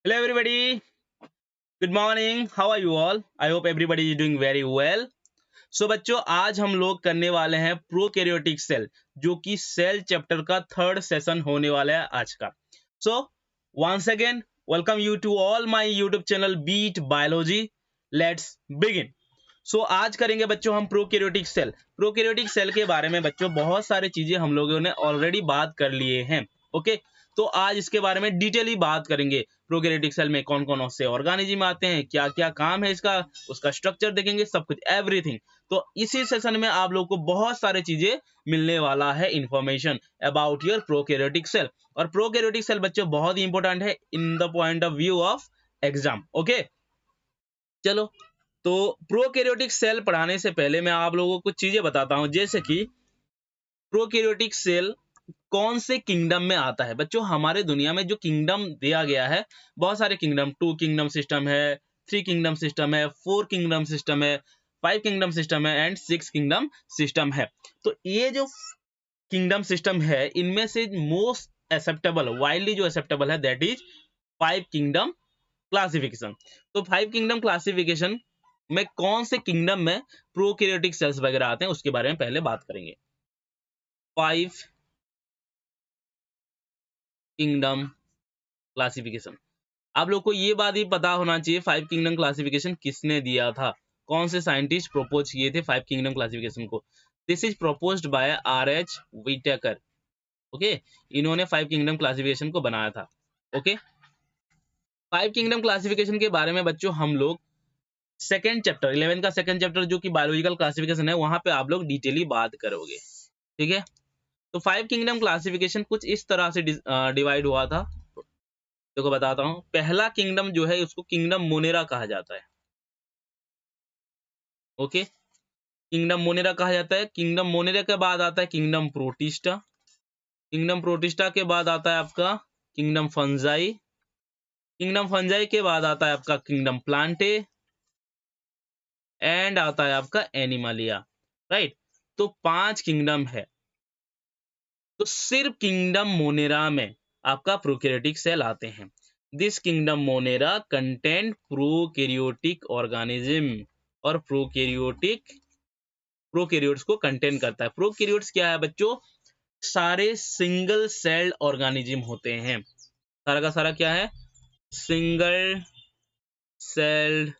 Hello everybody. Good morning. How are you all? I hope everybody is doing very well. So बच्चों आज हम लोग करने वाले हैं प्रोकैरियोटिक सेल जो कि सेल चैप्टर का थर्ड सेशन होने वाला है आज का. So once again welcome you to all my YouTube channel Beat Biology. Let's begin. So आज करेंगे बच्चों हम प्रोकैरियोटिक सेल. प्रोकैरियोटिक सेल के बारे में बच्चों बहुत सारी चीजें हम लोगों ने ऑलरेडी बात कर लिए हैं. ओके तो आज इसके बारे में डिटेली बात करेंगे. प्रोकैरियोटिक सेल में कौन कौन से ऑर्गेनिज्म आते हैं, क्या क्या काम है इसका, उसका स्ट्रक्चर देखेंगे, सब कुछ एवरीथिंग. तो इसी सेशन में आप लोग को बहुत सारी चीजें मिलने वाला है information about your prokaryotic cell. और प्रोकैरियोटिक सेल बच्चों बहुत ही इंपॉर्टेंट है in the point of view of exam. Okay चलो तो प्रोकैरियोटिक सेल पढ़ाने से पहले मैं आप लोगों को कुछ चीजें बताता हूं, जैसे कि प्रोकैरियोटिक सेल कौन से किंगडम में आता है. बच्चों हमारे दुनिया में जो किंगडम दिया गया है, बहुत सारे किंगडम, 2 किंगडम सिस्टम है, 3 किंगडम सिस्टम है, 4 किंगडम सिस्टम है, 5 किंगडम सिस्टम है एंड 6 किंगडम सिस्टम है. तो ये जो किंगडम सिस्टम है इनमें से मोस्ट एक्सेप्टेबल, वाइडली जो एक्सेप्टेबल है दैट इज 5 किंगडम क्लासिफिकेशन. तो 5 किंगडम क्लासिफिकेशन में कौन से किंगडम में प्रोकैरियोटिक सेल्स वगैरह आते हैं उसके बारे में पहले बात करेंगे. 5 किंगडम क्लासिफिकेशन. आप लोग को ये बात ही पता होना चाहिए 5 किंगडम क्लासिफिकेशन किसने दिया था, कौन से साइंटिस्ट प्रपोज किए थे 5 किंगडम क्लासिफिकेशन को. This is proposed by R.H. Whittaker. Okay इन्होंने 5 किंगडम क्लासिफिकेशन को बनाया था. ओके 5 किंगडम क्लासिफिकेशन के बारे में बच्चों हम लोग सेकेंड चैप्टर 11 का सेकेंड चैप्टर जो कि बायोलॉजिकल क्लासिफिकेशन है वहां पे आप लोग डिटेली बात करोगे. ठीक है तो 5 किंगडम क्लासिफिकेशन कुछ इस तरह से डिवाइड हुआ था. देखो बताता हूं. पहला किंगडम जो है उसको किंगडम मोनेरा कहा जाता है. ओके किंगडम मोनेरा कहा जाता है. किंगडम मोनेरा के बाद आता है किंगडम प्रोटिस्टा. किंगडम प्रोटिस्टा के बाद आता है आपका किंगडम फंजाई. किंगडम फंजाई के बाद आता है आपका किंगडम प्लांटे एंड आता है आपका एनिमलिया. राइट तो 5 किंगडम है. तो सिर्फ किंगडम मोनेरा में आपका प्रोकैरियोटिक सेल आते हैं. This kingdom Monera content prokaryotic organism. और प्रोकैरियोट्स को कंटेन करता है. प्रोकैरियोट्स क्या है बच्चों, सारे सिंगल सेल्ड ऑर्गेनिज्म होते हैं. सारा का सारा क्या है, सिंगल सेल्ड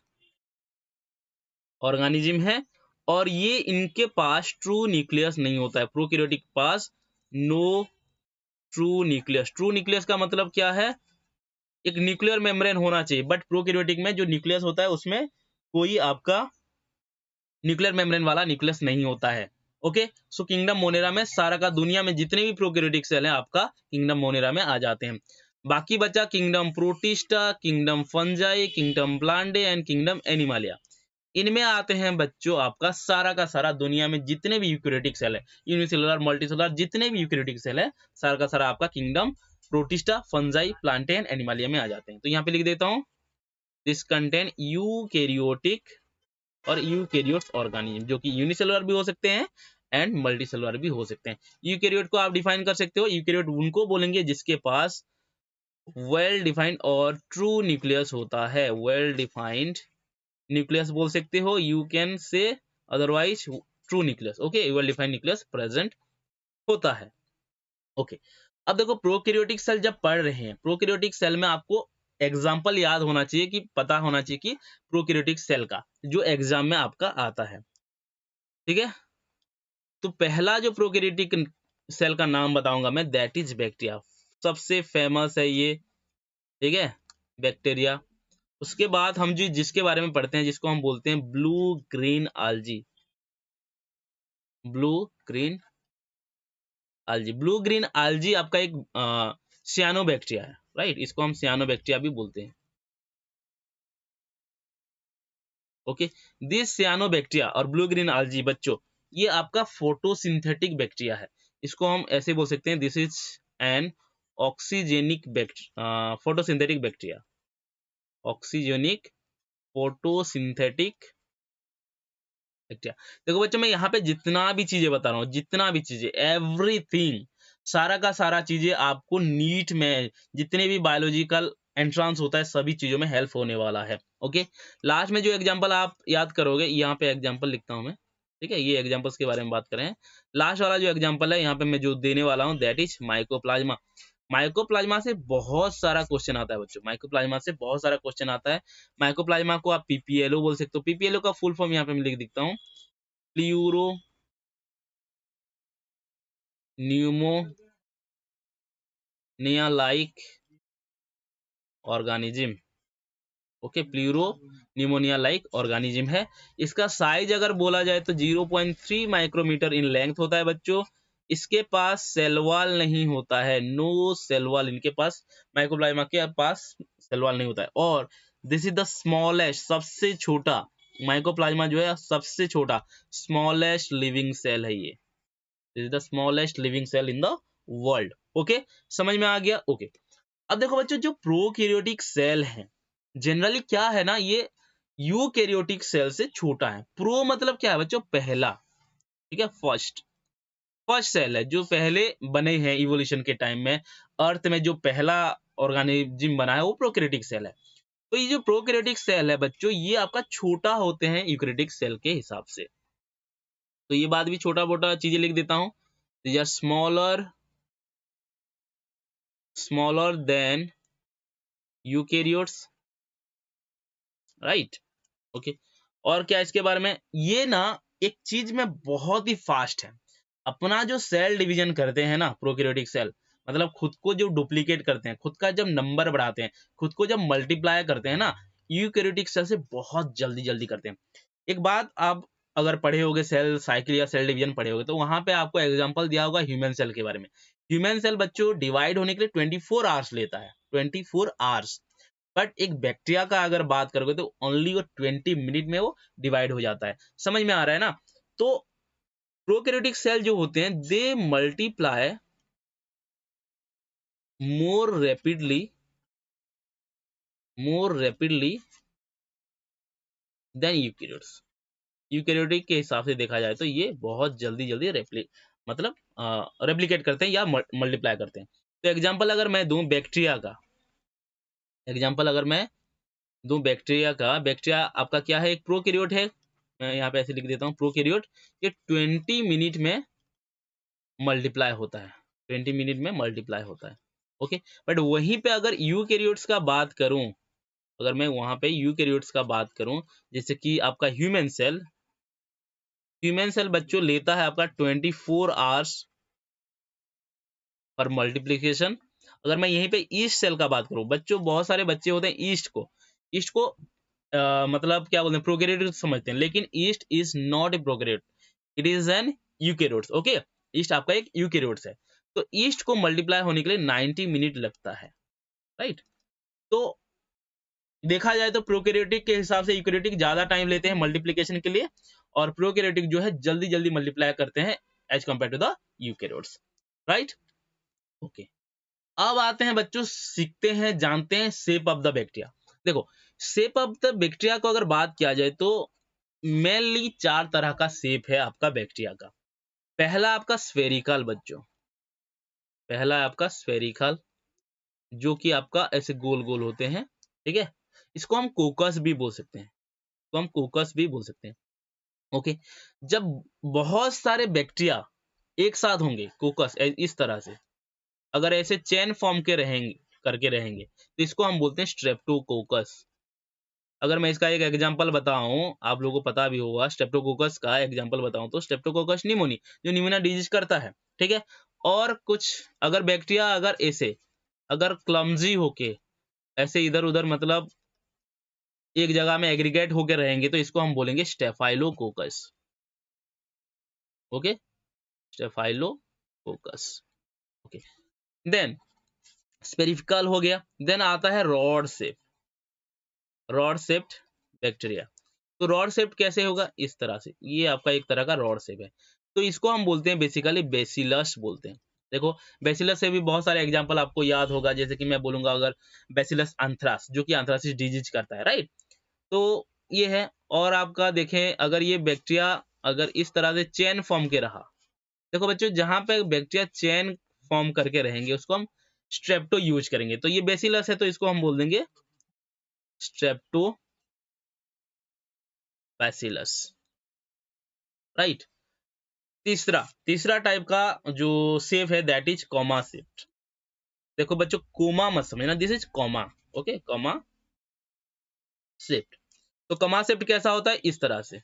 ऑर्गेनिज्म है. और ये इनके पास ट्रू न्यूक्लियस नहीं होता है. प्रोकैरियोटिक पास no true nucleus. True nucleus का मतलब क्या है, एक न्यूक्लियर मेम्ब्रेन होना चाहिए, बट प्रोकैरियोटिक में जो न्यूक्लियस होता है उसमें कोई आपका न्यूक्लियर मेम्ब्रेन वाला न्यूक्लियस नहीं होता है. ओके सो किंगडम मोनेरा में सारा का दुनिया में जितने भी प्रोकैरियोटिक सेल हैं आपका किंगडम मोनेरा में आ जाते हैं. बाकी बचा kingdom protista, kingdom fungi, kingdom Plantae and kingdom Animalia. इनमें आते हैं बच्चों आपका सारा का सारा दुनिया में जितने भी यूकैरियोटिक सेल है, यूनिसेलुलर मल्टीसेलुलर जितने भी यूकैरियोटिक सेल है, सारा का सारा आपका kingdom protista, fungi, Plantae and Animalia में आ जाते हैं. तो यहाँ पे लिख देता हूं दिस कंटेन यूकैरियोटिक और यूकैरियोट्स ऑर्गेनिज्म जो कि यूनिसेलुलर भी हो सकते हैं एंड मल्टीसेलुलर भी हो सकते हैं. यूकैरियोट को आप डिफाइन कर सकते हो. यूकैरियोट उनको बोलेंगे जिसके पास वेल डिफाइंड और ट्रू न्यूक्लियस होता है. वेल डिफाइंड न्यूक्लियस बोल सकते हो, यू कैन से otherwise true nucleus. Okay well defined nucleus present होता है. ओके अब देखो प्रोकैरियोटिक सेल जब पढ़ रहे हैं, प्रोकैरियोटिक सेल में आपको एग्जाम्पल याद होना चाहिए, कि पता होना चाहिए कि प्रोकैरियोटिक सेल का जो एग्जाम में आपका आता है. ठीक है तो पहला जो प्रोकैरियोटिक सेल का नाम बताऊंगा मैं दैट इज बैक्टीरिया. सबसे फेमस है ये. ठीक है बैक्टीरिया. उसके बाद हम जो जिसके बारे में पढ़ते हैं जिसको हम बोलते हैं blue green algae. Blue green algae. Blue green algae आपका एक सियानोबैक्टीरिया है. राइट इसको हम सियानोबैक्टीरिया भी बोलते हैं. ओके दिस सियानोबैक्टीरिया और ब्लू ग्रीन आल्जी बच्चों ये आपका फोटोसिंथेटिक बैक्टीरिया है. इसको हम ऐसे बोल सकते हैं this is an oxygenic photosynthetic bacteria. Oxygenic photosynthetic bacteria. देखो बच्चों मैं यहाँ पे जितना भी चीजें बता रहा हूँ, जितना भी चीजें, एवरीथिंग, सारा का सारा चीजें आपको नीट में जितने भी बायोलॉजिकल एंट्रांस होता है, सभी चीजों में हेल्प होने वाला है। ओके, लास्ट में जो एग्जांपल आप याद करोगे, यहाँ पे एग्जांपल लिखता हूँ मैं, ठीक है, ये एग्जांपल्स के बारे में बात कर रहे हैं। लास्ट वाला जो एग्जांपल है यहाँ पे मैं जो देने वाला हूँ, दैट इज माइकोप्लाज्मा। माइकोप्लाज्मा से बहुत सारा क्वेश्चन आता है बच्चों, माइकोप्लाज्मा से बहुत सारा क्वेश्चन आता है। माइकोप्लाज्मा को आप पीपीएलओ बोल सकते हो। पीपीएलओ का फुल फॉर्म यहाँ पे मैं लिख देता हूँ, pleuro pneumonia like organism. Okay, pleuro pneumonia like organism है। इसका साइज अगर बोला जाए तो 0.3 माइक्रोमीटर इन लेंथ होता है बच्चों। इसके पास सेल वॉल नहीं होता है, नो सेल वॉल इनके पास, माइकोप्लाज्मा के पास सेल वॉल नहीं होता है। और दिस इज द स्मॉलेस्ट, सबसे छोटा, माइकोप्लाज्मा जो है सबसे छोटा स्मॉलेस्ट लिविंग सेल है ये। This is the smallest living cell in the world. Okay, समझ में आ गया? ओके, अब देखो बच्चों, जो प्रोकैरियोटिक सेल है जनरली क्या है ना, ये यूकैरियोटिक सेल से छोटा है। प्रो मतलब क्या है बच्चों? पहला, ठीक है, फर्स्ट। फर्स्ट सेल है जो पहले बने हैं इवोल्यूशन के टाइम में, अर्थ में जो पहला ऑर्गेनिज्म बना है वो प्रोकैरियोटिक सेल है। तो ये जो प्रोकैरियोटिक सेल है बच्चों, ये आपका छोटा होते हैं यूकैरियोटिक सेल के हिसाब से। तो ये बात भी छोटा मोटा चीजें लिख देता हूं, these are smaller than eukaryotes, right? Okay, और क्या इसके बारे में, ये ना एक चीज में बहुत ही फास्ट है। अपना जो सेल डिवीजन करते हैं ना प्रोकैरियोटिक सेल, मतलब खुद को जो डुप्लीकेट करते हैं, खुद का जब नंबर बढ़ाते हैं, खुद को जब मल्टीप्लाई करते हैं ना, यूकैरियोटिक सेल से बहुत जल्दी जल्दी करते हैं। एक बात आप अगर पढ़े होगे, सेल साइकिल या सेल डिवीजन पढ़े होगे, तो वहां पे आपको एग्जांपल दिया होगा ह्यूमन सेल के बारे में। ह्यूमन सेल बच्चों डिवाइड होने के लिए 24 आवर्स लेता है, 24 आवर्स। बट एक बैक्टीरिया का अगर बात करोगे तो ओनली वो 20 मिनट में वो डिवाइड हो जाता है। समझ में आ रहा है ना? तो प्रोकैरियोटिक सेल जो होते हैं, they multiply more rapidly than eukaryotes. Eukaryotic के हिसाब से देखा जाए तो ये बहुत जल्दी जल्दी मतलब रेप्लिकेट करते हैं या मल्टीप्लाई करते हैं। तो एग्जांपल अगर मैं दूं बैक्टीरिया का, एग्जांपल अगर मैं दूं बैक्टीरिया का, बैक्टीरिया आपका क्या है? एक प्रोकैरियोट है। मैं यहाँ पे ऐसे लिख देता हूँ, प्रोकैरियोट। ये 20 मिनट में मल्टीप्लाई होता है, 20 मिनट में मल्टीप्लाई होता है। ओके, बट वहीं पे अगर यूकैरियोट्स का बात करूं, अगर मैं वहां पे यूकैरियोट्स का बात करूं, जैसे कि आपका ह्यूमन सेल बच्चों लेता है आपका 24 आवर्स पर मल्टीप्लिकेशन। अगर मैं यहीं पे ईस्ट सेल का बात करूं बच्चों, बहुत सारे बच्चे होते हैं ईस्ट को मतलब क्या बोलते हैं, प्रोकैरियोट समझते हैं, लेकिन east is not a prokaryote, it is an eukaryotes. Okay, east आपका एक यूकैरियोट्स है। तो ईस्ट को मल्टीप्लाई होने के लिए 90 मिनट लगता है, राइट? तो देखा जाए तो प्रोकैरियोटिक के हिसाब से यूकैरियोटिक ज्यादा टाइम लेते हैं मल्टीप्लिकेशन के लिए, और प्रोकैरियोटिक जो है जल्दी जल्दी मल्टीप्लाई करते हैं as compare to the eukaryotes, right? Okay, अब आते हैं बच्चों, सीखते हैं, जानते हैं शेप ऑफ द बैक्टीरिया। देखो, शेप ऑफ द बैक्टीरिया को अगर बात किया जाए तो मेनली 4 तरह का शेप है आपका बैक्टीरिया का। पहला आपका स्फेरिकल बच्चों, पहला है आपका स्फेरिकल, जो कि आपका ऐसे गोल गोल होते हैं, ठीक है। इसको हम कोकस भी बोल सकते हैं, तो हम कोकस भी बोल सकते हैं। ओके, जब बहुत सारे बैक्टीरिया एक साथ होंगे, कोकस इस तरह से अगर ऐसे चेन फॉर्म के रहेंगे, करके रहेंगे, तो इसको हम बोलते हैं स्ट्रेप्टोकोकस। अगर मैं इसका एक एग्जांपल बताऊं, आप लोगों को पता भी होगा, स्ट्रेप्टोकोकस का एग्जांपल बताऊं तो स्ट्रेप्टोकोकस निमोनी, जो निमोनिया डिजीज करता है, ठीक है। और कुछ अगर बैक्टीरिया अगर ऐसे अगर क्लमजी होके ऐसे इधर उधर मतलब एक जगह में एग्रीगेट होकर रहेंगे, तो इसको हम बोलेंगे staphylococcus. Okay, staphylococcus. Okay, then spherical हो गया। देन आता है rod shape, rod shaped bacteria. तो रॉड शेप्ड कैसे होगा? इस तरह से, ये आपका एक तरह का रॉड शेप है। तो इसको हम बोलते हैं बेसिकली बेसिलस बोलते हैं। देखो, बेसिलस से भी बहुत सारे एग्जांपल आपको याद होगा, जैसे कि मैं बोलूंगा अगर बेसिलस एंथ्रास, जो कि एंथ्रासिस डिजीज करता है, राइट? तो ये है। और आपका देखें, अगर ये बैक्टीरिया अगर इस तरह से चेन फॉर्म के रहा, देखो बच्चों, जहां पे बैक्टीरिया चेन फॉर्म करके रहेंगे उसको हम स्ट्रेप्टो यूज करेंगे। तो ये बेसिलस है तो इसको हम बोल देंगे स्ट्रेप्टो बैसिलस, राइट। तीसरा तीसरा टाइप का जो सेप है दैट इज कॉमा सेप्ट। देखो बच्चों, कोमा मत समझना, this is comma, okay, comma sept. तो कॉमा सेप्ट कैसा होता है, इस तरह से,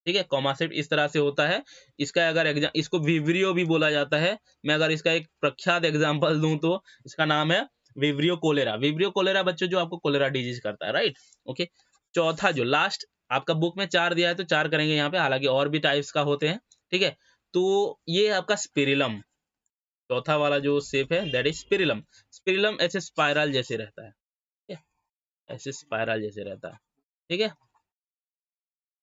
ठीक है। कॉमा सेप्ट इस तरह से होता है। इसका अगर इसको विब्रियो भी बोला जाता है। मैं अगर इसका एक प्रख्यात एग्जांपल दूं तो इसका नाम है विब्रियो कोलेरा। विब्रियो कोलेरा बच्चों जो आपको कोलेरा डिजीज करता है, राइट, ओके। चौथा जो लास्ट आपका बुक में 4 दिया है तो 4 करेंगे यहाँ पे, हालांकि और भी टाइप्स का होते हैं, ठीक है। तो ये आपका स्पिरिलम, चौथा वाला जो शेप है दैट इज स्पिरिलम। स्पिरिलम ऐसे स्पाइरल जैसे रहता है, ठीक है, ऐसे स्पाइरल जैसे रहता है, ठीक है।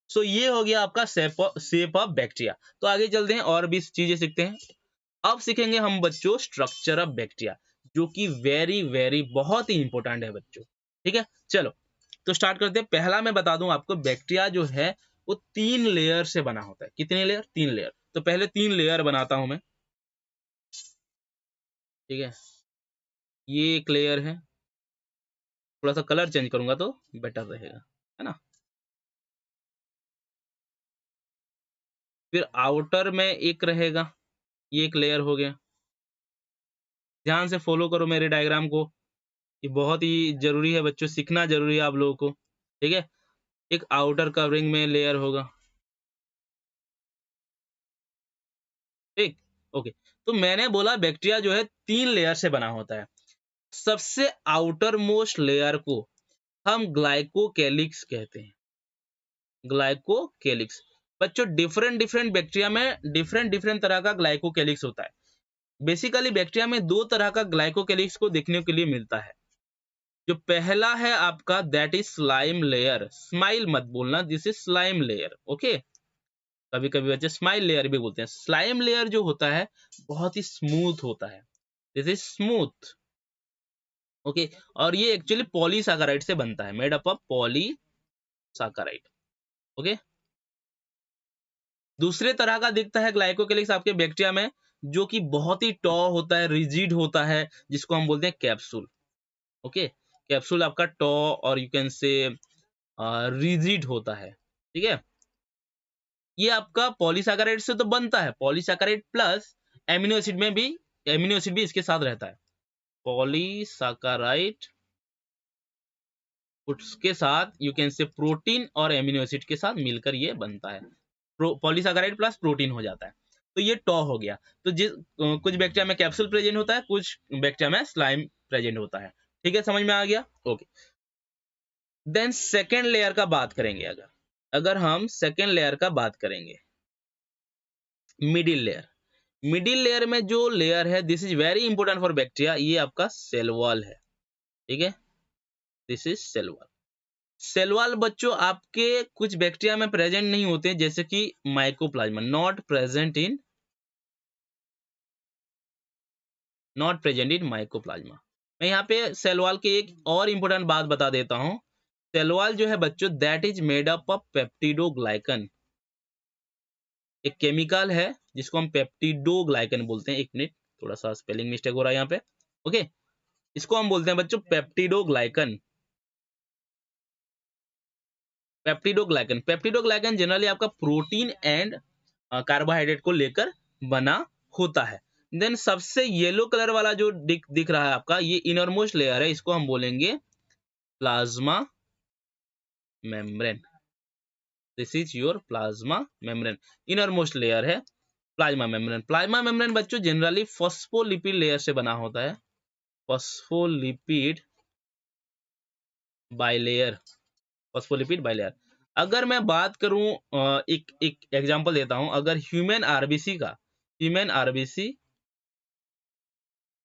सो ये हो गया आपका शेप ऑफ बैक्टीरिया। तो आगे चलते हैं और भी चीजें सीखते हैं। अब सीखेंगे हम बच्चों स्ट्रक्चर ऑफ बैक्टीरिया, जो कि वेरी वेरी बहुत ही इंपॉर्टेंट है बच्चों, ठीक है। चलो तो स्टार्ट करते हैं। पहला मैं बता दूं आपको, बैक्टीरिया जो है वो 3 लेयर से बना होता है। कितने लेयर, 3 लेयर। तो पहले 3 लेयर बनाता हूं मैं, ठीक है। ये एक लेयर है, थोड़ा सा कलर चेंज करूंगा तो बेटर रहेगा, है ना। फिर आउटर में एक रहेगा, ये एक लेयर हो गया। ध्यान से फॉलो करो मेरे डायग्राम को, ये बहुत ही जरूरी है बच्चों, सीखना जरूरी है आप लोगों को, ठीक है। एक आउटर कवरिंग में लेयर होगा, ठीक, ओके। तो मैंने बोला बैक्टीरिया जो है 3 लेयर से बना होता है। सबसे आउटर मोस्ट लेयर को हम ग्लाइकोकेलिक्स कहते हैं, ग्लाइकोकेलिक्स। बच्चों डिफरेंट डिफरेंट बैक्टीरिया में डिफरेंट डिफरेंट तरह का ग्लाइकोकेलिक्स होता है। बेसिकली बैक्टीरिया में 2 तरह का ग्लाइकोकेलिक्स को देखने के लिए मिलता है। जो पहला है आपका that is slime layer, smile मत बोलना, this is slime layer, okay. कभी कभी बच्चे स्माइल लेयर भी बोलते हैं। स्लाइम लेयर जो होता है बहुत ही स्मूथ होता है, दिस इज स्मूथ, ओके। और ये एक्चुअली पॉलीसैकेराइड से बनता है, made up of polysaccharide, okay. दूसरे तरह का दिखता है ग्लाइकोकेलिक्स आपके बैक्टीरिया में, जो कि बहुत ही टॉ होता है, रिजिड होता है, जिसको हम बोलते हैं कैप्सूल, ओके। कैप्सूल आपका टॉ और यू कैन से रिजिड होता है, ठीक है। ये आपका पॉलीसैकेराइड से तो बनता है, पॉलीसैकेराइड प्लस एमिनो एसिड में भी, एमिनो एसिड भी इसके साथ रहता है। पॉलीसैकेराइड उसके साथ यू कैन से प्रोटीन और एमिनो एसिड के साथ मिलकर ये बनता है, पॉलीसैकेराइड प्लस प्रोटीन हो जाता है। तो ये टॉ हो गया। तो कुछ बैक्टीरिया में कैप्सूल प्रेजेंट होता है, कुछ बैक्टीरिया में स्लाइम प्रेजेंट होता है, ठीक है, समझ में आ गया, ओके। देन सेकेंड लेयर का बात करेंगे, अगर अगर हम सेकेंड लेयर का बात करेंगे, मिडिल लेयर। मिडिल लेयर में जो लेयर है this is very important for bacteria, ये आपका सेल वॉल है, ठीक है, this is cell wall. Cell wall बच्चों आपके कुछ बैक्टीरिया में प्रेजेंट नहीं होते, जैसे कि mycoplasma, not present in mycoplasma. मैं यहाँ पे सेल वॉल की एक और इंपॉर्टेंट बात बता देता हूँ। सेल वॉल जो है बच्चों that is made up of peptidoglycan, एक केमिकल है जिसको हम पेप्टिडोग्लाइकन बोलते हैं। एक मिनट, थोड़ा सा स्पेलिंग मिस्टेक हो रहा है यहाँ पे, ओके। इसको हम बोलते हैं बच्चों पेप्टिडोग्लाइकन। पेप्टिडोग्लाइकन, पेप्टिडोग्लाइकन जनरली आपका प्रोटीन एंड कार्बोहाइड्रेट को लेकर बना होता है। देन सबसे येलो कलर वाला जो दिख रहा है आपका, ये इनरमोस्ट लेयर है, इसको हम बोलेंगे plasma membrane. This is your plasma membrane, innermost layer है प्लाज्मा मेम्ब्रेन। प्लाज्मा मेम्ब्रेन बच्चों जनरली फॉस्फोलिपिड लेयर से बना होता है, फॉस्फोलिपिड बाइलेयर, फॉस्फोलिपिड बाइलेयर। अगर मैं बात करूं, एक एक एग्जांपल देता हूं, अगर ह्यूमन आरबीसी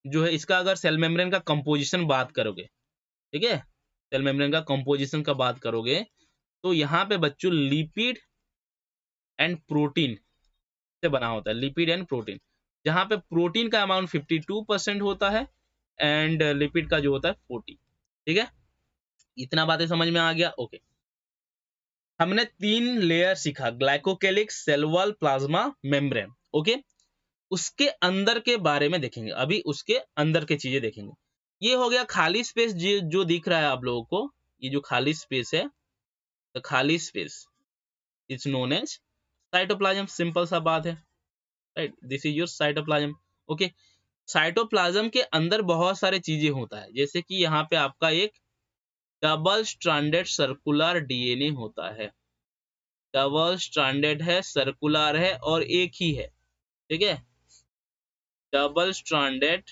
जो है, इसका अगर सेल मेम्ब्रेन का कंपोजिशन बात करोगे, ठीक है, सेल मेम्ब्रेन का कंपोजिशन का बात करोगे, तो यहाँ पे बच्चों लिपिड एंड प्रोटीन से बना होता है, लिपिड एंड प्रोटीन, जहां पे प्रोटीन का अमाउंट 52% होता है एंड लिपिड का जो होता है 40, ठीक है। इतना बातें समझ में आ गया, ओके। हमने 3 लेयर सीखा, glycocalyx, cell wall, plasma membrane, okay. उसके अंदर के बारे में देखेंगे, अभी उसके अंदर के चीजें देखेंगे। ये हो गया खाली स्पेस जो दिख रहा है आप लोगों को, ये जो खाली स्पेस है, तो खाली space is known as cytoplasm. Simple सा बात है, right, this is your cytoplasm. Okay, cytoplasm के अंदर बहुत सारे चीजें होता है, जैसे कि यहाँ पे आपका एक डबल स्ट्रैंडेड सर्कुलर डीएनए होता है, डबल स्ट्रैंडेड है, सर्कुलर है और एक ही है, ठीक है, डबल स्ट्रैंडेड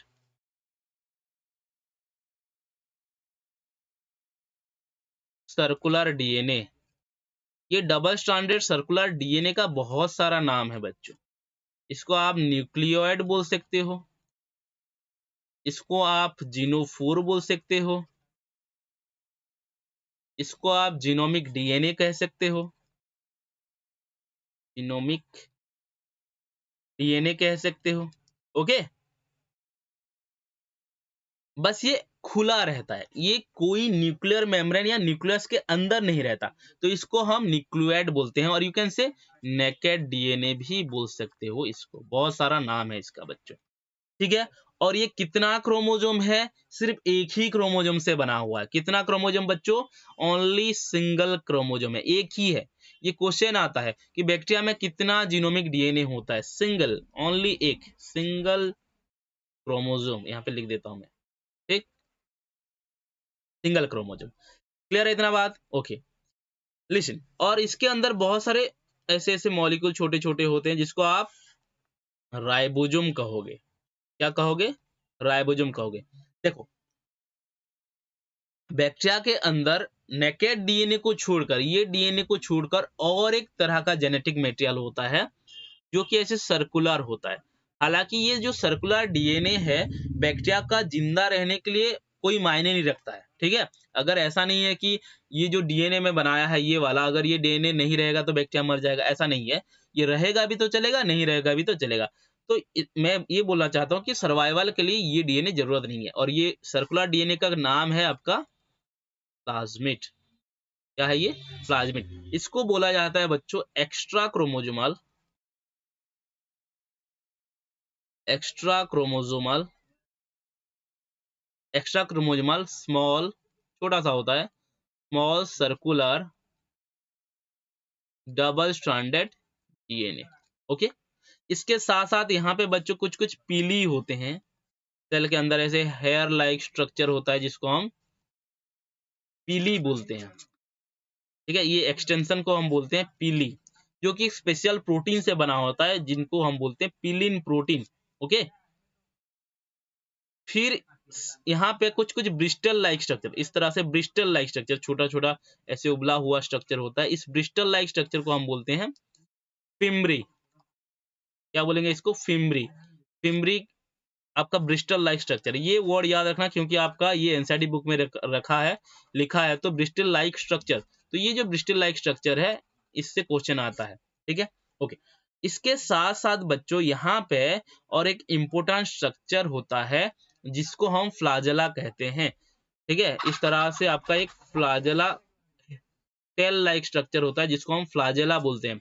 सर्कुलर डीएनए। ये डबल स्ट्रैंडेड सर्कुलर डीएनए का बहुत सारा नाम है बच्चों। इसको आप न्यूक्लियोइड बोल सकते हो, इसको आप जीनोफोर बोल सकते हो, इसको आप जीनोमिक डीएनए कह सकते हो, जीनोमिक डीएनए कह सकते हो। ओके, बस ये खुला रहता है, ये कोई न्यूक्लियर मेम्ब्रेन या न्यूक्लियस के अंदर नहीं रहता, तो इसको हम न्यूक्लियोइड बोलते हैं, और यू कैन से नेकेड डीएनए भी बोल सकते हो इसको। बहुत सारा नाम है इसका बच्चों, ठीक है। और ये कितना क्रोमोजोम है? सिर्फ एक ही क्रोमोजोम से बना हुआ है। कितना क्रोमोजोम बच्चों? ओनली सिंगल क्रोमोजोम है, एक ही है। ये क्वेश्चन आता है कि बैक्टीरिया में कितना जीनोमिक डीएनए होता है? सिंगल, ओनली एक सिंगल क्रोमोजोम, यहाँ पे लिख देता हूं मैं, ठीक, सिंगल क्रोमोजोम। क्लियर है इतना बात? Okay, listen. और इसके अंदर बहुत सारे ऐसे ऐसे मॉलिक्यूल छोटे छोटे होते हैं जिसको आप राइबोसोम कहोगे। क्या कहोगे? राइबोसोम कहोगे। देखो, बैक्टीरिया के अंदर नेकेड डीएनए को छोड़कर, ये डीएनए को छोड़कर और एक तरह का जेनेटिक मटेरियल होता है जो कि ऐसे सर्कुलर होता है। हालांकि ये जो सर्कुलर डीएनए है बैक्टीरिया का जिंदा रहने के लिए कोई मायने नहीं रखता है, ठीक है। अगर ऐसा नहीं है कि ये जो डीएनए में बनाया है ये वाला, अगर ये डीएनए नहीं रहेगा तो बैक्टीरिया मर जाएगा, ऐसा नहीं है। ये रहेगा भी तो चलेगा, नहीं रहेगा भी तो चलेगा। तो मैं ये बोलना चाहता हूँ कि सर्वाइवल के लिए ये डीएनए जरूरत नहीं है। और ये सर्कुलर डीएनए का नाम है आपका प्लाज्मिड। क्या है ये? प्लाज्मिड। इसको बोला जाता है बच्चों extra chromosomal, extra chromosomal, extra chromosomal small, छोटा सा होता है, small circular double stranded DNA. Okay, इसके साथ साथ यहाँ पे बच्चों कुछ कुछ पीली होते हैं, सेल के अंदर ऐसे हेयर लाइक स्ट्रक्चर होता है जिसको हम पीली बोलते हैं, ठीक है। ये एक्सटेंशन को हम बोलते हैं पीली, जो कि स्पेशल प्रोटीन से बना होता है जिनको हम बोलते हैं पीलिन प्रोटीन। ओके, फिर यहाँ पे कुछ कुछ ब्रिस्टल लाइक स्ट्रक्चर, इस तरह से ब्रिस्टल लाइक स्ट्रक्चर, छोटा छोटा ऐसे उबला हुआ स्ट्रक्चर होता है। इस ब्रिस्टल लाइक स्ट्रक्चर को हम बोलते हैं फिम्ब्री। क्या बोलेंगे इसको? फिम्ब्री। फिम्ब्री आपका ब्रिस्टल लाइक स्ट्रक्चर, ये वर्ड याद रखना क्योंकि आपका ये एनसीईआरटी बुक में रखा है, लिखा है। तो ब्रिस्टल लाइक स्ट्रक्चर, तो ये जो ब्रिस्टल लाइक स्ट्रक्चर है इससे क्वेश्चन आता है, ठीक है। ओके, इसके साथ साथ बच्चों यहाँ पे और एक इम्पोर्टेंट स्ट्रक्चर होता है जिसको हम फ्लाजेला कहते हैं, ठीक है। इस तरह से आपका एक फ्लाजेला टेल लाइक स्ट्रक्चर होता है जिसको हम फ्लाजेला बोलते हैं,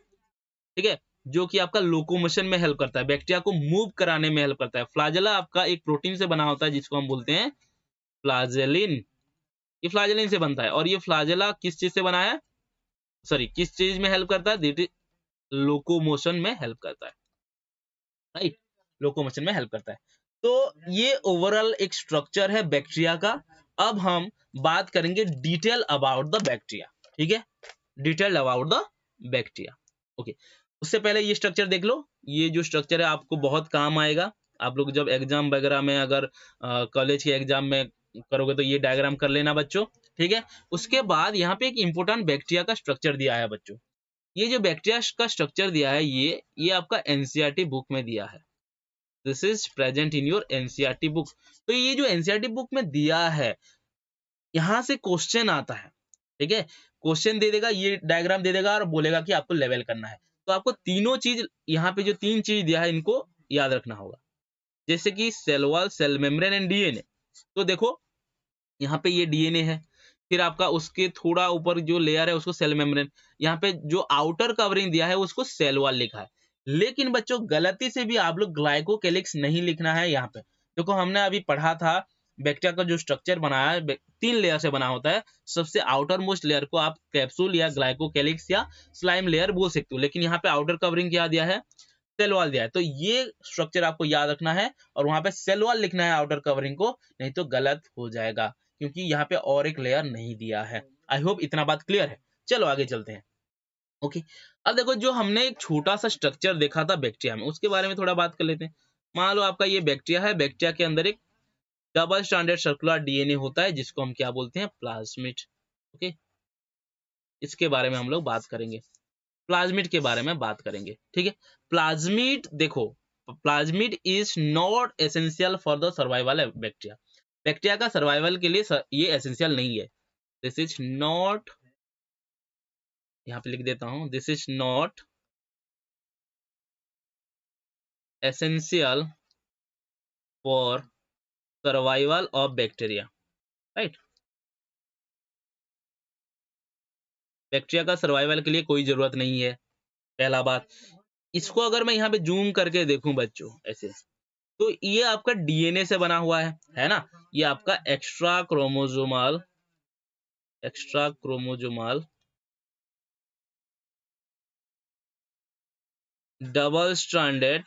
ठीक है, जो कि आपका लोकोमोशन में हेल्प करता है, बैक्टीरिया को मूव कराने में हेल्प करता है। फ्लाजेला आपका एक प्रोटीन से बना होता है जिसको हम बोलते हैं फ्लाजेलिन। ये फ्लाजेलिन से बनता है। और ये फ्लाजेला किस चीज से बना है? सॉरी, किस चीज में हेल्प करता है? लोकोमोशन में हेल्प करता है, राइट, लोकोमोशन में हेल्प करता है। तो ये ओवरऑल एक स्ट्रक्चर है बैक्टीरिया का। अब हम बात करेंगे डिटेल अबाउट द बैक्टीरिया, ठीक है, detail about the bacteria. Okay, उससे पहले ये स्ट्रक्चर देख लो। ये जो स्ट्रक्चर है आपको बहुत काम आएगा। आप लोग जब एग्जाम वगैरह में, अगर कॉलेज के एग्जाम में करोगे तो ये डायग्राम कर लेना बच्चों, ठीक है। उसके बाद यहाँ पे एक इंपॉर्टेंट बैक्टीरिया का स्ट्रक्चर दिया है बच्चों। ये जो बैक्टीरिया का स्ट्रक्चर दिया है ये आपका एनसीईआरटी बुक में दिया है। This is present in your NCERT book. तो ये जो एनसीईआरटी बुक में दिया है, यहाँ से क्वेश्चन आता है, ठीक है। क्वेश्चन दे देगा, ये डायग्राम दे देगा और बोलेगा कि आपको लेवल करना है। तो आपको तीनों चीज, यहाँ पे जो तीन चीज दिया है इनको याद रखना होगा, जैसे कि cell wall, cell membrane and DNA. तो देखो यहाँ पे ये डीएनए है, फिर आपका उसके थोड़ा ऊपर जो लेयर है उसको सेल मेम्ब्रेन, यहाँ पे जो आउटर कवरिंग दिया है उसको सेल वॉल लिखा है। लेकिन बच्चों गलती से भी आप लोग ग्लाइकोकेलिक्स नहीं लिखना है यहाँ पे। देखो हमने अभी पढ़ा था बैक्टीरिया का जो स्ट्रक्चर बनाया है 3 लेयर से बना होता है। सबसे आउटर मोस्ट लेयर को आप कैप्सूल या ग्लाइकोकेलिक्स या स्लाइम लेयर बोल सकते हो, लेकिन यहाँ पे आउटर कवरिंग क्या दिया है, सेल वॉल दिया है। तो ये स्ट्रक्चर आपको याद रखना है और वहां पे सेल वॉल लिखना है आउटर कवरिंग को, नहीं तो गलत हो जाएगा क्योंकि यहाँ पे और एक लेयर नहीं दिया है। आई होप इतना बात क्लियर है। चलो आगे चलते हैं। ओके, अब देखो जो हमने एक छोटा सा स्ट्रक्चर देखा था बैक्टीरिया में, उसके बारे में थोड़ा बात कर लेते हैं। मान लो आपका ये बैक्टीरिया है, बैक्टीरिया के अंदर एक डबल स्ट्रैंडेड सर्कुलर डीएनए होता है जिसको हम क्या बोलते हैं, प्लाज्मिड। ओके, इसके बारे में हम लोग बात करेंगे, प्लाज्मिड के बारे में बात करेंगे। ठीक है, प्लाज्मिड देखो, plasmid is not essential for the survival of bacteria. Bacteria का सर्वाइवल के लिए ये एसेंशियल नहीं है। दिस इज नॉट, यहाँ पे लिख देता हूं, this is not essential for survival of bacteria. Right, bacteria का सर्वाइवल के लिए कोई जरूरत नहीं है, पहला बात। इसको अगर मैं यहाँ पे जूम करके देखूं बच्चों ऐसे, तो ये आपका डीएनए से बना हुआ है ना। ये आपका extra chromosomal double stranded,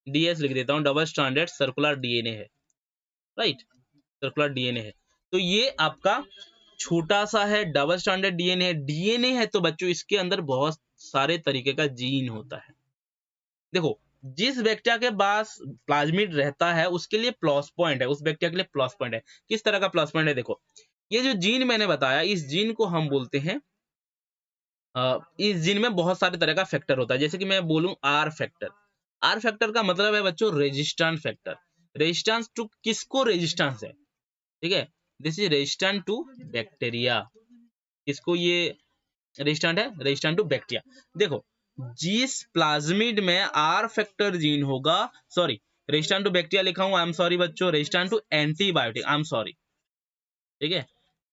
DS लिख देता हूं, डबल स्ट्रैंडेड सर्कुलर डीएनए है। राइट, सर्कुलर डीएनए है। तो ये आपका छोटा सा है, डबल स्ट्रैंडेड डीएनए है। डीएनए है तो बच्चों इसके अंदर बहुत सारे तरीके का जीन होता है। देखो जिस बैक्टीरिया के पास प्लाज्मिड रहता है उसके लिए प्लस पॉइंट है, उस बैक्टीरिया के लिए प्लस पॉइंट है। किस तरह का प्लस पॉइंट है, देखो ये जो जीन मैंने बताया, इस जीन को हम बोलते हैं इस जीन में बहुत सारे तरह का फैक्टर होता है। जैसे कि मैं बोलूं आर फैक्टर, आर फैक्टर का मतलब है बच्चों रेजिस्टेंस फैक्टर। रेजिस्टेंस टू किसको रेजिस्टेंस है, ठीक है, this is resistant to bacteria. किसको ये रेजिस्टेंट है, रेजिस्टेंट टू बैक्टीरिया। देखो जिस प्लाज्मिड में आर फैक्टर जीन होगा, सॉरी रेजिस्टेंट टू बैक्टीरिया लिखा हूं, आई एम सॉरी बच्चों, resistant to antibiotic, I am sorry. ठीक है,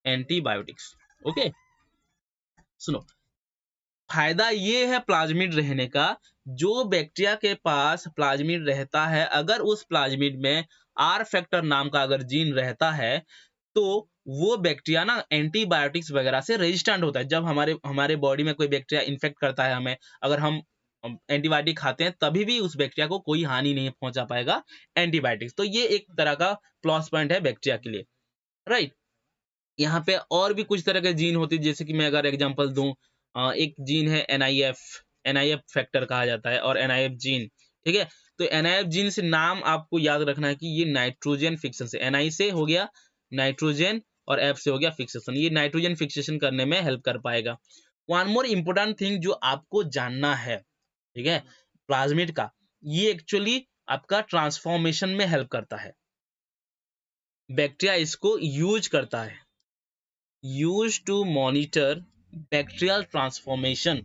एंटीबायोटिक्स। ओके, सुनो फायदा ये है प्लाज्मिड रहने का, जो बैक्टीरिया के पास प्लाज्मिड रहता है अगर उस प्लाज्मिड में आर फैक्टर नाम का अगर जीन रहता है तो वो बैक्टीरिया ना एंटीबायोटिक्स वगैरह से रेजिस्टेंट होता है। जब हमारे हमारे बॉडी में कोई बैक्टीरिया इन्फेक्ट करता है हमें, अगर हम एंटीबायोटिक खाते हैं तभी भी उस बैक्टीरिया को कोई हानि नहीं पहुंचा पाएगा एंटीबायोटिक्स। तो ये एक तरह का प्लस पॉइंट है बैक्टीरिया के लिए। राइट, यहाँ पे और भी कुछ तरह के जीन होते हैं, जैसे कि मैं अगर एग्जांपल दूं, एक जीन है एनआईएफ, एनआईएफ फैक्टर कहा जाता है, और एनआईएफ जीन। ठीक है, तो एनआईएफ जीन से नाम आपको याद रखना है कि ये नाइट्रोजन फिक्सेशन से, एनआई से हो गया नाइट्रोजन और एफ से हो गया फिक्सेशन, ये नाइट्रोजन फिक्सेशन करने में हेल्प कर पाएगा। वन मोर इंपोर्टेंट थिंग जो आपको जानना है, ठीक है, प्लाज्मिड का, ये एक्चुअली आपका ट्रांसफॉर्मेशन में हेल्प करता है। बैक्टीरिया इसको यूज करता है, used to monitor bacterial transformation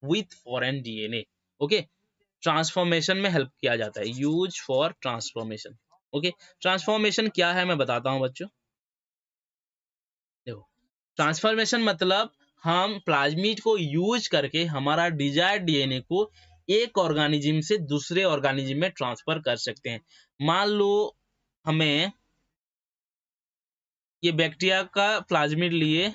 with foreign DNA. Okay, transformation में हेल्प किया जाता है, use for transformation. Okay, transformation क्या है मैं बताता हूं बच्चों। देखो ट्रांसफॉर्मेशन मतलब हम प्लाज्मिड को यूज करके हमारा डिजायर्ड डीएनए को एक ऑर्गेनिज्म से दूसरे ऑर्गेनिज्म में ट्रांसफर कर सकते हैं। मान लो हमें ये बैक्टीरिया का प्लाज्मिड लिए,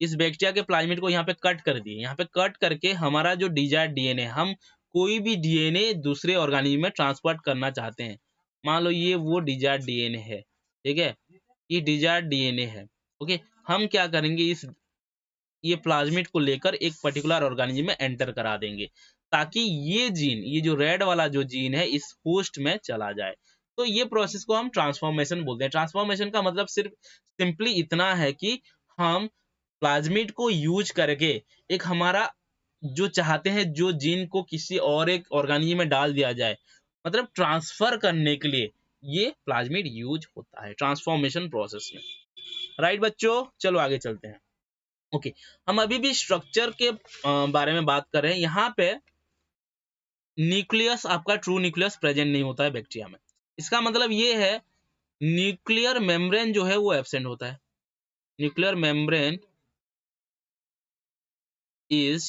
इस बैक्टीरिया के प्लाज्मिड को यहाँ पे कट कर दिए, यहाँ पे कट करके हमारा जो डिजायर्ड डीएनए, हम कोई भी डीएनए दूसरे ऑर्गेनिज्म में ट्रांसफर करना चाहते हैं। मान लो ये वो डिजायर्ड डीएनए है, ठीक है, ये डिजायर्ड डीएनए है। ओके, हम क्या करेंगे, इस ये प्लाज्मिड को लेकर एक पर्टिकुलर ऑर्गेनिज्म में एंटर करा देंगे ताकि ये जीन, ये जो रेड वाला जो जीन है इस होस्ट में चला जाए। तो ये प्रोसेस को हम ट्रांसफॉर्मेशन बोलते हैं। ट्रांसफॉर्मेशन का मतलब सिर्फ सिंपली इतना है कि हम प्लाज्मिड को यूज करके एक हमारा जो चाहते हैं जो जीन को किसी और एक ऑर्गेनिज्म में डाल दिया जाए, मतलब ट्रांसफर करने के लिए ये प्लाज्मिड यूज होता है ट्रांसफॉर्मेशन प्रोसेस में। राइट बच्चों, चलो आगे चलते हैं। ओके, हम अभी भी स्ट्रक्चर के बारे में बात कर रहे हैं। यहाँ पे न्यूक्लियस, आपका ट्रू न्यूक्लियस प्रेजेंट नहीं होता है बैक्टीरिया में। इसका मतलब ये है न्यूक्लियर मेम्ब्रेन जो है वो एब्सेंट होता है। Nuclear membrane is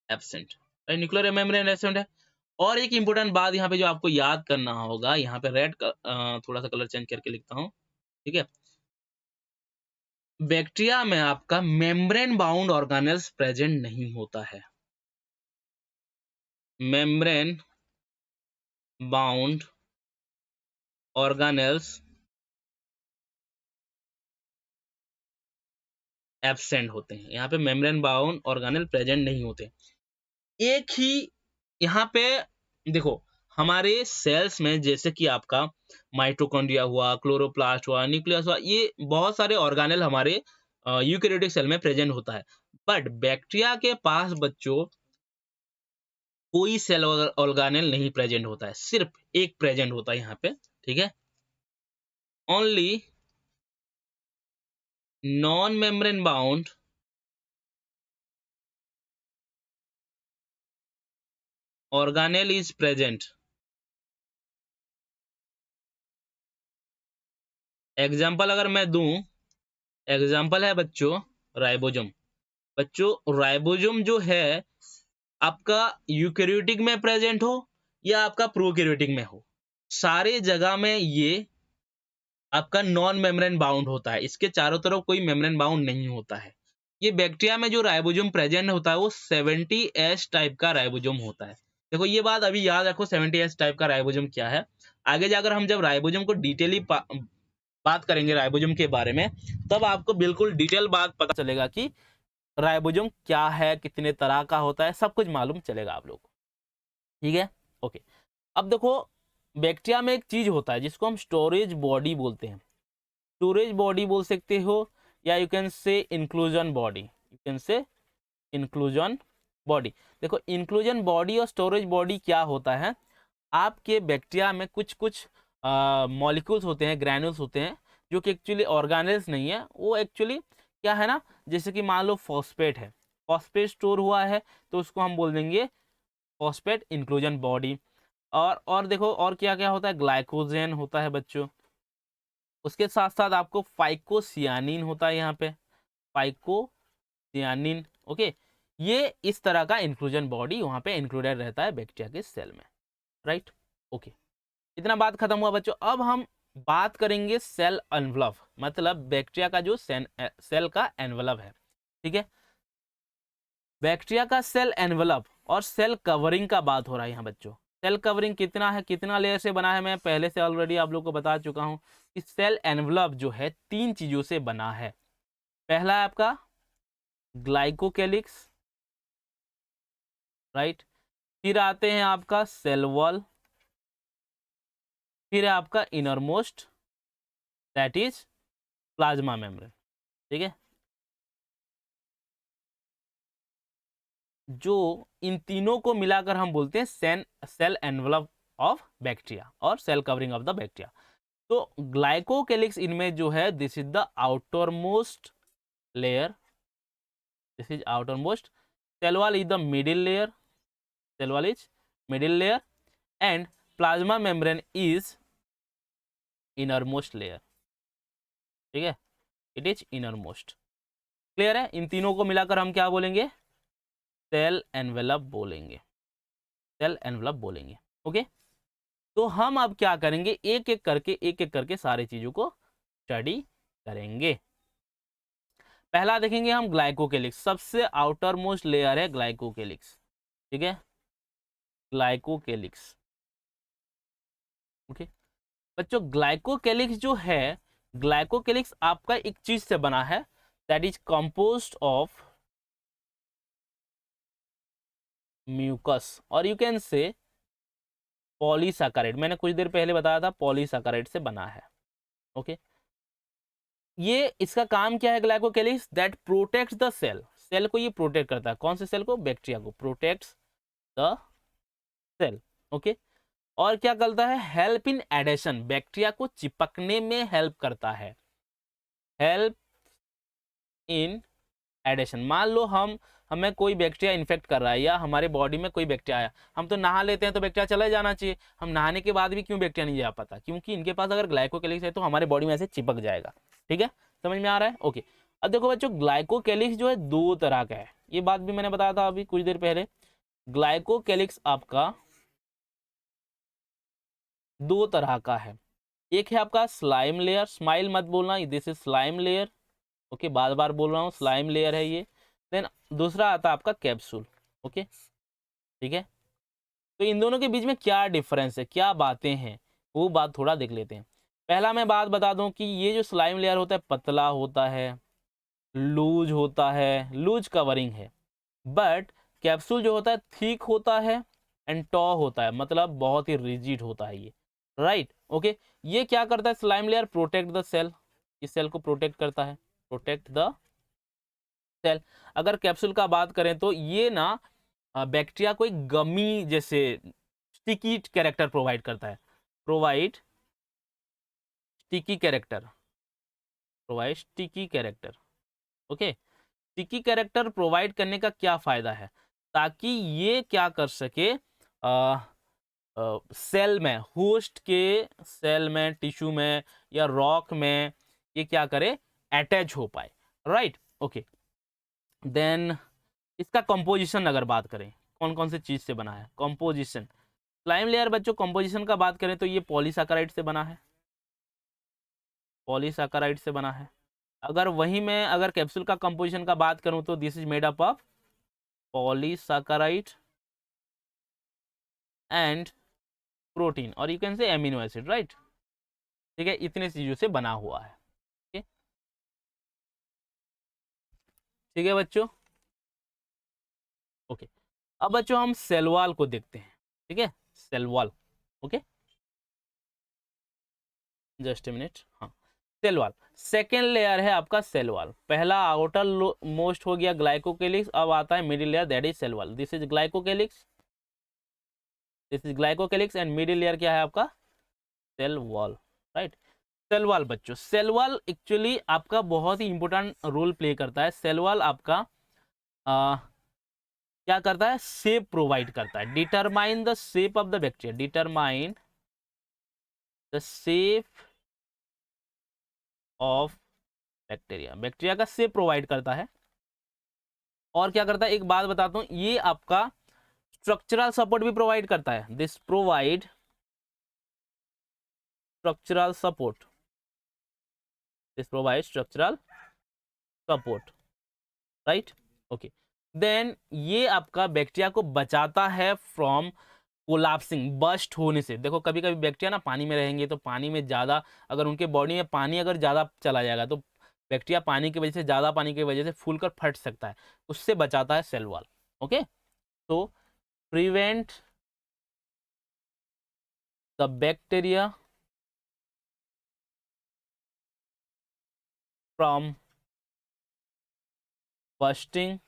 absent. Nuclear membrane acid है। और एक इम्पोर्टेंट बात यहाँ पे जो आपको याद करना होगा, यहाँ पे रेड थोड़ा सा कलर चेंज करके लिखता हूँ, ठीक है। बैक्टीरिया में आपका मेम्ब्रेन बाउंड ऑर्गेनेल्स प्रेजेंट नहीं होता है। मेम्ब्रेन बाउंड ऑर्गेनेल्स एब्सेंट होते हैं। यहाँ पे मेम्ब्रेन बाउंड ऑर्गेनेल प्रेजेंट नहीं होते। एक ही यहाँ पे देखो, हमारे सेल्स में जैसे कि आपका माइटोकॉन्ड्रिया हुआ, क्लोरोप्लास्ट हुआ, न्यूक्लियस हुआ, ये बहुत सारे ऑर्गेनेल हमारे यूकेरियोटिक सेल में प्रेजेंट होता है। बट बैक्टीरिया के पास बच्चों कोई सेल ऑर्गेनेल नहीं प्रेजेंट होता है, सिर्फ एक प्रेजेंट होता है यहाँ पे, ठीक है। Only non membrane bound organelle is present. Example अगर मैं दूं, एग्जाम्पल है बच्चों राइबोसोम। बच्चों राइबोसोम जो है आपका यूकेरियोटिक में प्रेजेंट हो या आपका प्रोकैरियोटिक में हो, सारे जगह में ये आपका नॉन मेम्ब्रेन बाउंड होता है। इसके चारों तरफ कोई मेम्ब्रेन बाउंड नहीं होता है। ये बैक्टीरिया में जो राइबोसोम प्रेजेंट होता है वो 70S टाइप का राइबोसोम होता है। देखो ये बात अभी याद रखो, 70S टाइप का राइबोसोम क्या है। आगे जाकर हम जब राइबोसोम को डिटेली बात करेंगे राइबोसोम के बारे में, तब आपको बिल्कुल डिटेल बात पता चलेगा कि राइबोसोम क्या है, कितने तरह का होता है, सब कुछ मालूम चलेगा आप लोग को, ठीक है। ओके, अब देखो बैक्टीरिया में एक चीज होता है जिसको हम स्टोरेज बॉडी बोलते हैं। स्टोरेज बॉडी बोल सकते हो या यू कैन से इंक्लूजन बॉडी, यू कैन से इंक्लूजन बॉडी। देखो इंक्लूजन बॉडी और स्टोरेज बॉडी क्या होता है, आपके बैक्टीरिया में कुछ कुछ मॉलिक्यूल्स होते हैं, ग्रैन्यूल्स होते हैं, जो कि एक्चुअली ऑर्गेनेल्स नहीं है, वो एक्चुअली क्या है ना, जैसे कि मान लो फॉस्फेट है, फॉस्फेट स्टोर हुआ है तो उसको हम बोल देंगे फॉस्फेट इंक्लूजन बॉडी। और देखो और क्या क्या होता है, ग्लाइकोजेन होता है बच्चों, उसके साथ साथ आपको फाइकोसियानिन होता है यहाँ पे, फाइकोसियानिन, ओके। ये इस तरह का इंक्लूजन बॉडी वहाँ पे इंक्लूडेड रहता है बैक्टीरिया के सेल में, राइट। ओके, इतना बात खत्म हुआ बच्चों। अब हम बात करेंगे सेल एनवलप, मतलब बैक्टीरिया का जो सेल का एनवलप है, ठीक है। बैक्टीरिया का सेल एनवलप और सेल कवरिंग का बात हो रहा है यहाँ बच्चों। सेल कवरिंग कितना है, कितना लेयर से बना है, मैं पहले से ऑलरेडी आप लोग को बता चुका हूँ कि सेल एनवलप जो है 3 चीजों से बना है। पहला है आपका ग्लाइकोकेलिक्स, राइट, फिर आते हैं आपका सेल वॉल, फिर है आपका innermost that is plasma membrane, ठीक है। जो इन तीनों को मिलाकर हम बोलते हैं सेल एनवलप ऑफ बैक्टीरिया और cell covering of the bacteria. तो ग्लाइकोकेलिक्स इनमें जो है this is the outer most layer, this is outer most, cell wall is the middle layer, cell wall is middle layer and plasma membrane is innermost layer, ठीक है, it is innermost. Clear है, इन तीनों को मिलाकर हम क्या बोलेंगे, cell envelope बोलेंगे, सेल एनवेलप बोलेंगे, ओके। तो हम अब क्या करेंगे, एक एक करके सारी चीजों को स्टडी करेंगे। पहला देखेंगे हम ग्लाइकोकेलिक्स, सबसे आउटर मोस्ट लेयर है ग्लाइकोकेलिक्स, ठीक है, ग्लाइकोकेलिक्स, ओके। बच्चों ग्लाइकोकेलिक्स जो है, ग्लाइकोकेलिक्स आपका एक चीज से बना है that is composed of mucus और यू कैन से पॉलीसैकेराइड। मैंने कुछ देर पहले बताया था पॉलीसैकेराइड से बना है, ओके। ये इसका काम क्या है glycocalyx, that protects the cell, cell को ये प्रोटेक्ट करता है, कौन से सेल को, बैक्टीरिया को, प्रोटेक्ट्स द सेल, ओके। और क्या करता है, हेल्प इन एडेशन, बैक्टीरिया को चिपकने में हेल्प करता है, हेल्प इन एडेशन। मान लो हमें कोई बैक्टीरिया इन्फेक्ट कर रहा है या हमारे बॉडी में कोई बैक्टीरिया आया, हम तो नहा लेते हैं तो बैक्टीरिया चला जाना चाहिए, हम नहाने के बाद भी क्यों बैक्टीरिया नहीं जा पाता, क्योंकि इनके पास अगर ग्लाइकोकेलिक्स है तो हमारे बॉडी में ऐसे चिपक जाएगा, ठीक है, समझ में आ रहा है, ओके। अब देखो बच्चों ग्लाइकोकेलिक्स जो है 2 तरह का है, ये बात भी मैंने बताया था अभी कुछ देर पहले। ग्लाइकोकेलिक्स आपका दो तरह का है। एक है आपका स्लाइम लेयर, स्माइल मत बोलना, this is slime layer, okay, बार बार बोल रहा हूँ, स्लाइम लेयर है ये। देन दूसरा आता है आपका कैप्सूल, ओके, ठीक है। तो इन दोनों के बीच में क्या डिफरेंस है, क्या बातें हैं, वो बात थोड़ा देख लेते हैं। पहला मैं बात बता दूं कि ये जो स्लाइम लेयर होता है पतला होता है, लूज होता है, लूज कवरिंग है। बट कैप्सूल जो होता है थिक होता है एंड टॉ होता है, मतलब बहुत ही रिजिड होता है ये, राइट, ओके। ये क्या करता है slime layer, protect the cell, इस सेल को प्रोटेक्ट करता है, प्रोटेक्ट द सेल। अगर कैप्सूल का बात करें तो ये ना बैक्टीरिया को एक गमी जैसे स्टिकी कैरेक्टर प्रोवाइड करता है, provide sticky character, provide sticky character, okay. Sticky character provide करने का क्या फायदा है, ताकि ये क्या कर सके, सेल में, होस्ट के सेल में, टिश्यू में या रॉक में ये क्या करे, अटैच हो पाए, राइट, ओके। देन इसका कंपोजिशन अगर बात करें, कौन कौन से चीज से बना है, कंपोजिशन, स्लाइम लेयर बच्चों कंपोजिशन का बात करें तो ये पॉलीसैकेराइड से बना है, पॉलीसैकेराइड से बना है। अगर वही मैं अगर कैप्सूल का कंपोजिशन का बात करूं तो this is made up of polysaccharide and protein, और you can say amino acid, right, ठीक है, इतने चीजों से बना हुआ है, ठीक है, ठीक है बच्चों, ओके। अब बच्चों हम सेल वॉल को देखते हैं, ठीक है, cell wall, okay, just a minute, हाँ, सेल वॉल सेकेंड लेयर है आपका सेल वॉल। पहला आउटर मोस्ट हो गया ग्लाइकोकेलिक्स, अब आता है middle layer, that is cell wall. This is glycocalyx, this is glycocalyx and middle layer क्या है आपका, cell wall, right. Cell wall बच्चों, सेल वॉल एक्चुअली आपका बहुत ही इंपॉर्टेंट रोल प्ले करता है। सेल वॉल आपका क्या करता है, शेप प्रोवाइड करता है, determine the shape of the bacteria, determine the shape of bacteria, bacteria का शेप प्रोवाइड करता है। और क्या करता है, एक बात बताता हूं, ये आपका स्ट्रक्चरल सपोर्ट भी प्रोवाइड करता है, this provide structural support, this provide structural support, right, okay. Then ये आपका बैक्टीरिया को बचाता है फ्रॉम कोलैप्सिंग, बस्ट होने से। देखो कभी कभी बैक्टीरिया ना पानी में रहेंगे तो पानी में ज़्यादा, अगर उनके बॉडी में पानी अगर ज़्यादा चला जाएगा तो बैक्टीरिया पानी की वजह से, ज़्यादा पानी की वजह से फूलकर फट सकता है, उससे बचाता है सेल वॉल, ओके। तो prevent the bacteria from bursting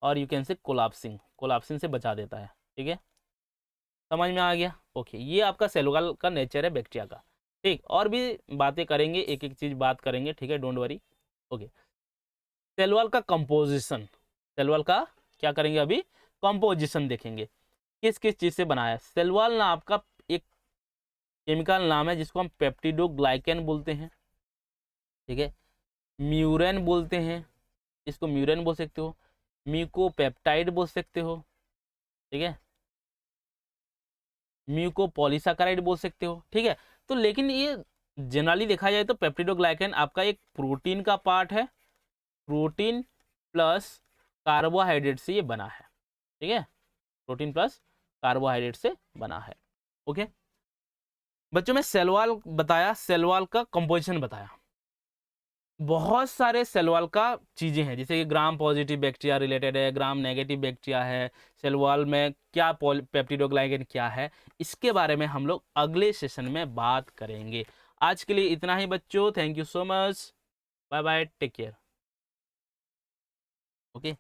और you can say collapsing, collapsing से बचा देता है, ठीक है, समझ में आ गया, ओके। ये आपका सेल वॉल का नेचर है बैक्टीरिया का, ठीक। और भी बातें करेंगे, एक एक चीज बात करेंगे, ठीक है, don't worry, okay. Cell wall का कंपोजिशन, सेल वॉल का क्या करेंगे अभी, कंपोजिशन देखेंगे, किस किस चीज से बना है। सेल वॉल ना आपका एक केमिकल नाम है जिसको हम पेप्टिडोग्लाइकेन बोलते हैं, ठीक है, म्यूरेन बोलते हैं, इसको म्यूरेन बोल सकते हो, म्यूकोपेप्टाइड बोल सकते हो, ठीक है, म्यूकोपॉलीसैकेराइड बोल सकते हो, ठीक है। तो लेकिन ये जनरली देखा जाए तो पेप्टिडोग्लाइकेन आपका एक प्रोटीन का पार्ट है, प्रोटीन प्लस कार्बोहाइड्रेट से ये बना है, ठीक है, प्रोटीन प्लस कार्बोहाइड्रेट से बना है, ओके। बच्चों में सेल वॉल बताया, सेल वॉल का कंपोजिशन बताया, बहुत सारे सेल वॉल का चीजें हैं, जैसे कि ग्राम पॉजिटिव बैक्टीरिया रिलेटेड है, ग्राम नेगेटिव बैक्टीरिया है, सेल वॉल में क्या पेप्टिडोग्लाइकेन क्या है, इसके बारे में हम लोग अगले सेशन में बात करेंगे। आज के लिए इतना ही बच्चों, thank you so much, bye bye, take care, okay.